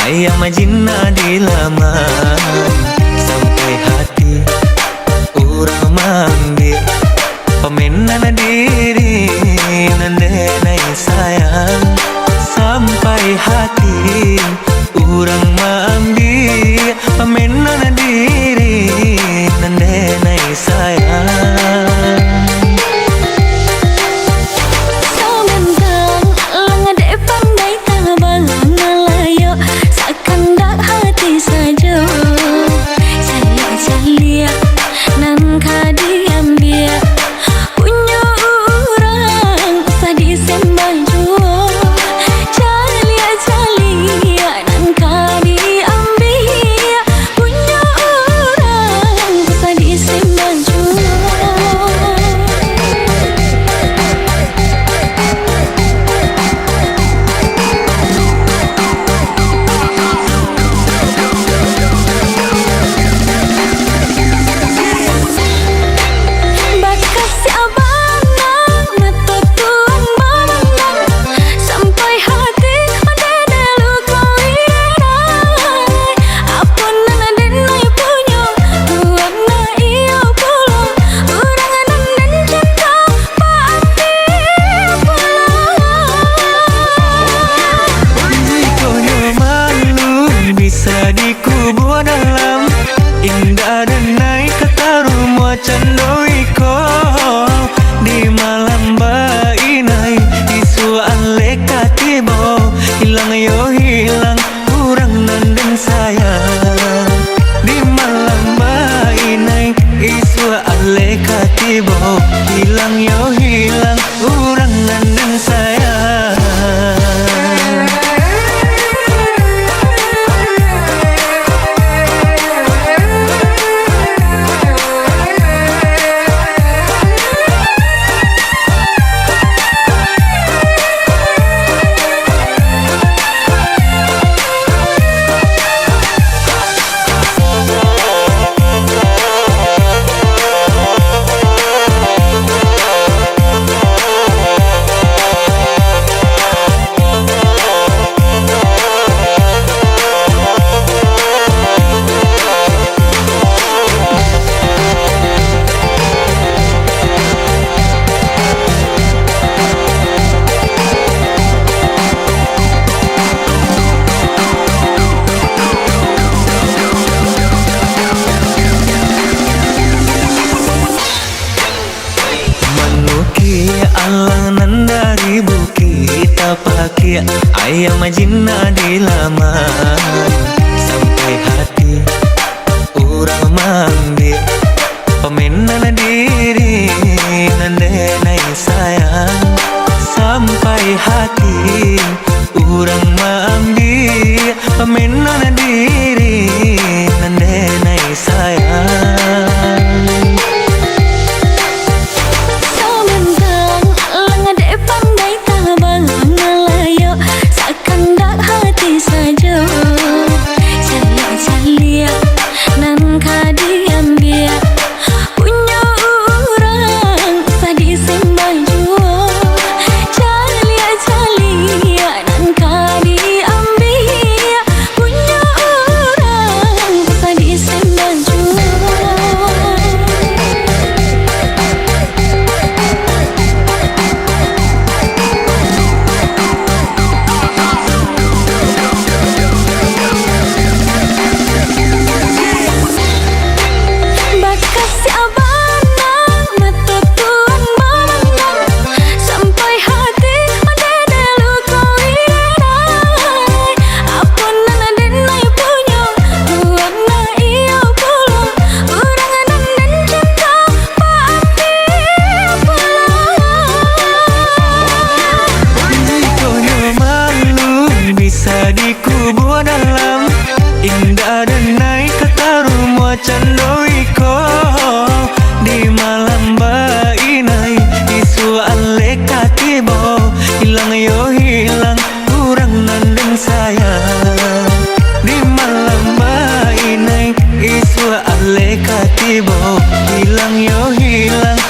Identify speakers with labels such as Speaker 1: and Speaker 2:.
Speaker 1: ayam majinna dilaman sampai hati urang manggil pemenan diri nandenai sayang sampai hati urang manggil pemenan diri nandenai sayang. Dikubur dalam indah dan naik kata rumah candoiko di malam bainai isu aleka tibo hilang yo hilang kurang nanden sayang di malam bainai isu aleka tibo hilang yo hilang kurang nanden sayang. Alangan dari bukit tapaki ayam majinna dilaman sampai hati urang manggil pemenan diri nandenai sayang sampai hati urang manggil pemenan diri nandenai sayang. Dikubur dalam indah dan naik kata rumah candoiko di malam bainai isu aleka tibo hilang yo hilang kurang nanden sayang di malam bainai isu aleka tibo hilang yo hilang